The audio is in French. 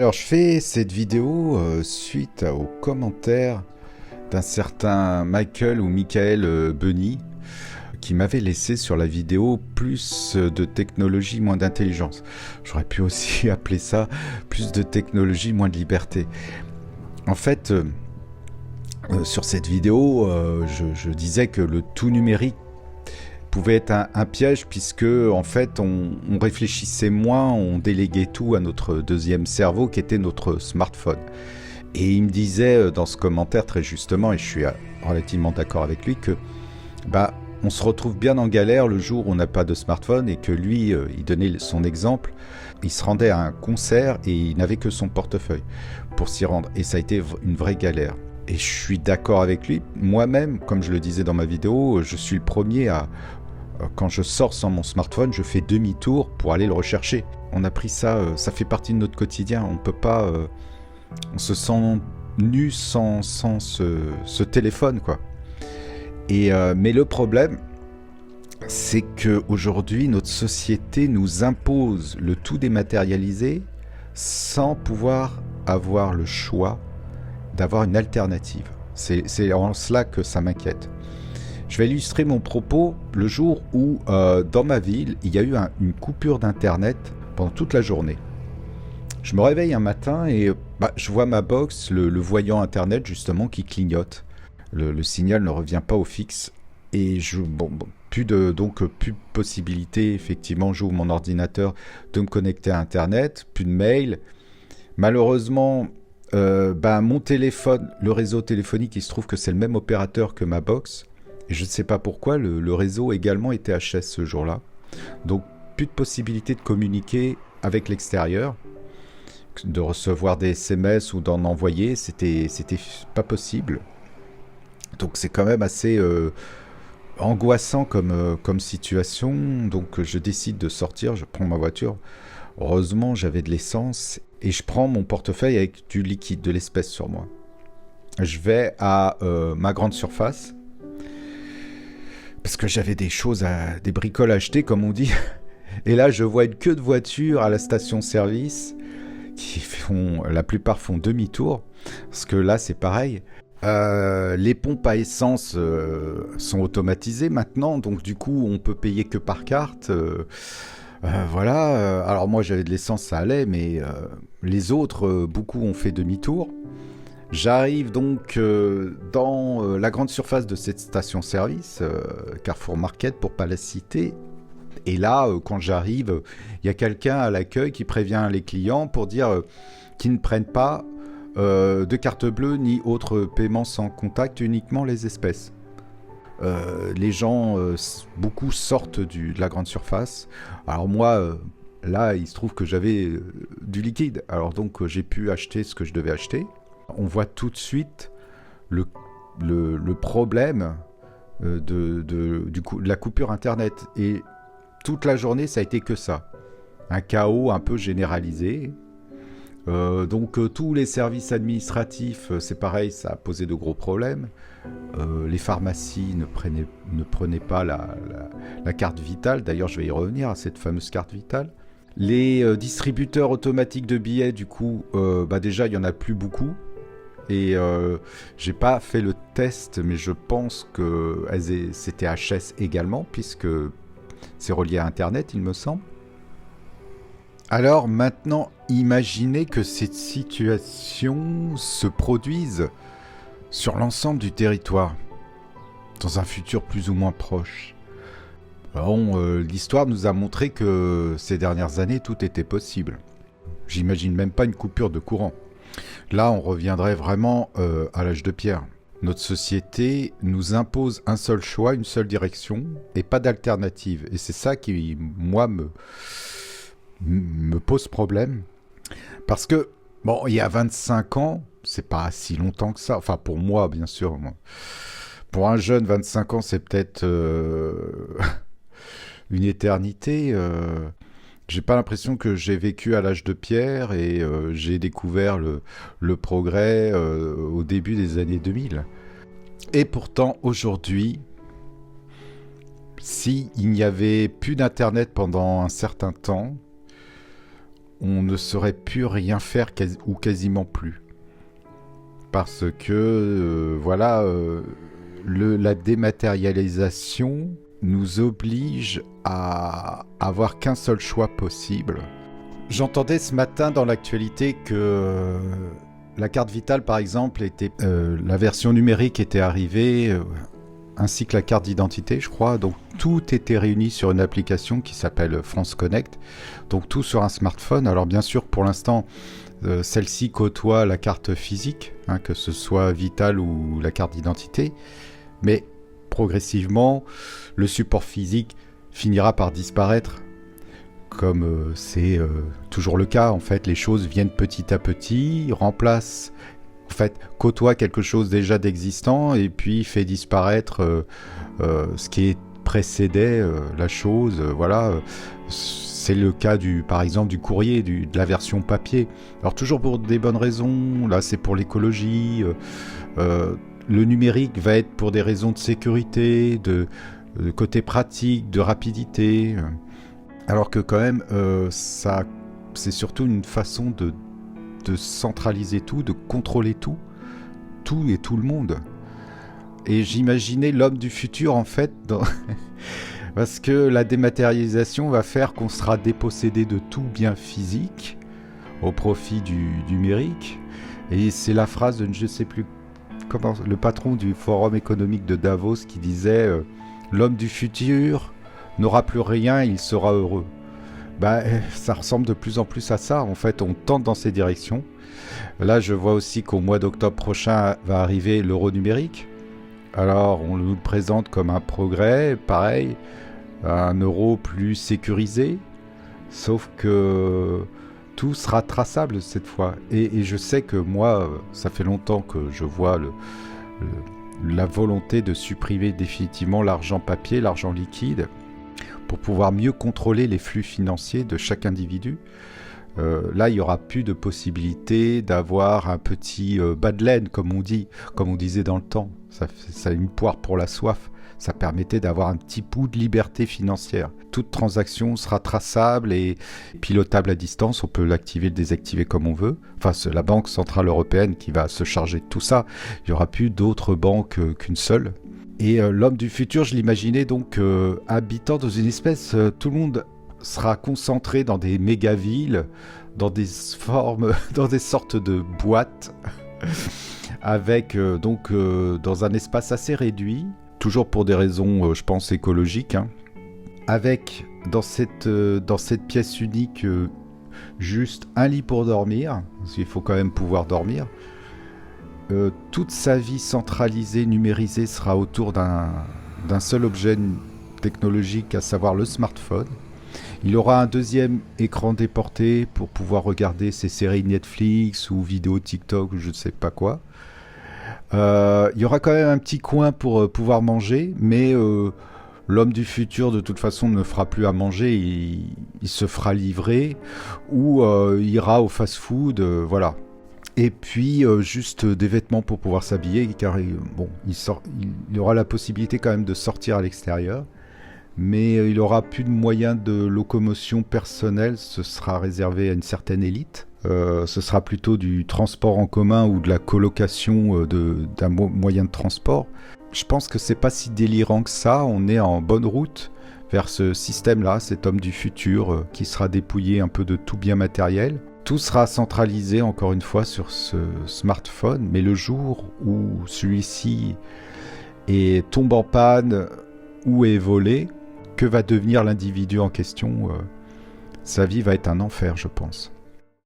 Alors, je fais cette vidéo suite aux commentaires d'un certain Michael ou Michael Bunny qui m'avait laissé sur la vidéo plus de technologie, moins d'intelligence. J'aurais pu aussi appeler ça plus de technologie, moins de liberté. En fait, sur cette vidéo, je disais que le tout numérique pouvait être un piège puisque en fait on réfléchissait moins, on déléguait tout à notre deuxième cerveau qui était notre smartphone. Et il me disait dans ce commentaire très justement, et je suis relativement d'accord avec lui, que on se retrouve bien en galère le jour où on n'a pas de smartphone, et que lui, il donnait son exemple, il se rendait à un concert et il n'avait que son portefeuille pour s'y rendre, et ça a été une vraie galère. Et je suis d'accord avec lui. Moi-même, comme je le disais dans ma vidéo, je suis le premier à... Quand je sors sans mon smartphone, je fais demi-tour pour aller le rechercher. On a pris ça, ça fait partie de notre quotidien. On peut pas... on se sent nu sans ce téléphone, quoi. Mais le problème, c'est qu'aujourd'hui, notre société nous impose le tout dématérialisé sans pouvoir avoir le choix d'avoir une alternative. C'est en cela que ça m'inquiète. Je vais illustrer mon propos le jour où, dans ma ville, il y a eu une coupure d'internet pendant toute la journée. Je me réveille un matin et je vois ma box, le voyant internet justement, qui clignote. Le signal ne revient pas au fixe. Et plus de possibilité, effectivement, j'ouvre mon ordinateur de me connecter à internet, plus de mail. Malheureusement, mon téléphone, le réseau téléphonique, il se trouve que c'est le même opérateur que ma box. Et je ne sais pas pourquoi, le réseau également était HS ce jour-là. Donc, plus de possibilité de communiquer avec l'extérieur, de recevoir des SMS ou d'en envoyer, c'était pas possible. Donc, c'est quand même assez angoissant comme situation. Donc, je décide de sortir, je prends ma voiture. Heureusement, j'avais de l'essence et je prends mon portefeuille avec du liquide, de l'espèce sur moi. Je vais à ma grande surface, parce que j'avais des bricoles à acheter, comme on dit. Et là, je vois une queue de voitures à la station-service la plupart font demi-tour, parce que là, c'est pareil. Les pompes à essence sont automatisées maintenant, donc du coup, on peut payer que par carte. Voilà. Alors moi, j'avais de l'essence, ça allait, mais les autres, beaucoup ont fait demi-tour. J'arrive donc dans la grande surface de cette station-service, Carrefour Market pour pas la citer. Et là, quand j'arrive, il y a quelqu'un à l'accueil qui prévient les clients pour dire qu'ils ne prennent pas de carte bleue ni autre paiement sans contact, uniquement les espèces. Les gens, beaucoup sortent de la grande surface. Alors moi, là, il se trouve que j'avais du liquide. Alors donc, j'ai pu acheter ce que je devais acheter. On voit tout de suite le problème de la coupure Internet. Et toute la journée, ça a été que ça. Un chaos un peu généralisé. Tous les services administratifs, c'est pareil, ça a posé de gros problèmes. Les pharmacies ne prenaient pas la carte vitale. D'ailleurs, je vais y revenir à cette fameuse carte vitale. Les distributeurs automatiques de billets, du coup, déjà, il n'y en a plus beaucoup. Et j'ai pas fait le test, mais je pense que c'était HS également, puisque c'est relié à Internet, il me semble. Alors maintenant, imaginez que cette situation se produise sur l'ensemble du territoire, dans un futur plus ou moins proche. L'histoire nous a montré que ces dernières années, tout était possible. J'imagine même pas une coupure de courant. Là, on reviendrait vraiment à l'âge de pierre. Notre société nous impose un seul choix, une seule direction, et pas d'alternative. Et c'est ça qui, moi, me pose problème. Parce que, il y a 25 ans, c'est pas si longtemps que ça. Enfin, pour moi, bien sûr. Pour un jeune, 25 ans, c'est peut-être une éternité. J'ai pas l'impression que j'ai vécu à l'âge de pierre et j'ai découvert le progrès au début des années 2000. Et pourtant, aujourd'hui, s'il n'y avait plus d'internet pendant un certain temps, on ne saurait plus rien faire ou quasiment plus. Parce que, la dématérialisation nous oblige à avoir qu'un seul choix possible. J'entendais ce matin dans l'actualité que la carte vitale, par exemple, la version numérique était arrivée, ainsi que la carte d'identité, je crois. Donc tout était réuni sur une application qui s'appelle France Connect. Donc tout sur un smartphone. Alors bien sûr, pour l'instant, celle-ci côtoie la carte physique, que ce soit vitale ou la carte d'identité. Mais progressivement, le support physique finira par disparaître. Comme c'est toujours le cas, en fait, les choses viennent petit à petit, remplacent, en fait, côtoient quelque chose déjà d'existant et puis fait disparaître ce qui précédait la chose. C'est le cas par exemple du courrier, de la version papier. Alors toujours pour des bonnes raisons, là c'est pour l'écologie, le numérique va être pour des raisons de sécurité, de côté pratique, de rapidité. Alors que quand même, c'est surtout une façon de centraliser tout, de contrôler tout et tout le monde. Et j'imaginais l'homme du futur, en fait, parce que la dématérialisation va faire qu'on sera dépossédé de tout bien physique au profit du numérique. Et c'est la phrase de, je ne sais plus comment, le patron du Forum économique de Davos qui disait l'homme du futur n'aura plus rien, il sera heureux. Ça ressemble de plus en plus à ça. En fait, on tente dans ces directions. Là, je vois aussi qu'au mois d'octobre prochain va arriver l'euro numérique. Alors, on nous le présente comme un progrès, pareil, un euro plus sécurisé. Sauf que tout sera traçable cette fois. Et je sais que moi, ça fait longtemps que je vois la volonté de supprimer définitivement l'argent papier, l'argent liquide, pour pouvoir mieux contrôler les flux financiers de chaque individu. Là, il n'y aura plus de possibilité d'avoir un petit bas de laine, comme on disait dans le temps. Ça une poire pour la soif. Ça permettait d'avoir un petit bout de liberté financière. Toute transaction sera traçable et pilotable à distance. On peut l'activer, le désactiver comme on veut. Enfin, c'est la Banque Centrale Européenne qui va se charger de tout ça. Il n'y aura plus d'autres banques qu'une seule. Et l'homme du futur, je l'imaginais donc habitant dans une espèce... tout le monde sera concentré dans des méga-villes, dans des sortes de boîtes, avec dans un espace assez réduit, toujours pour des raisons, je pense, écologiques, avec dans cette pièce unique juste un lit pour dormir, parce qu'il faut quand même pouvoir dormir. Toute sa vie centralisée, numérisée, sera autour d'un seul objet technologique, à savoir le smartphone. Il aura un deuxième écran déporté pour pouvoir regarder ses séries Netflix ou vidéos TikTok ou je ne sais pas quoi. Il y aura quand même un petit coin pour pouvoir manger, mais l'homme du futur de toute façon ne fera plus à manger, il se fera livrer ou ira au fast-food, voilà. Et puis juste des vêtements pour pouvoir s'habiller, car il aura la possibilité quand même de sortir à l'extérieur, mais il aura plus de moyens de locomotion personnelle, ce sera réservé à une certaine élite. Ce sera plutôt du transport en commun ou de la colocation d'un moyen de transport. Je pense que c'est pas si délirant que ça, on est en bonne route vers ce système-là, cet homme du futur qui sera dépouillé un peu de tout bien matériel. Tout sera centralisé encore une fois sur ce smartphone, mais le jour où celui-ci tombe en panne ou est volé, que va devenir l'individu en question ? Sa vie va être un enfer, je pense.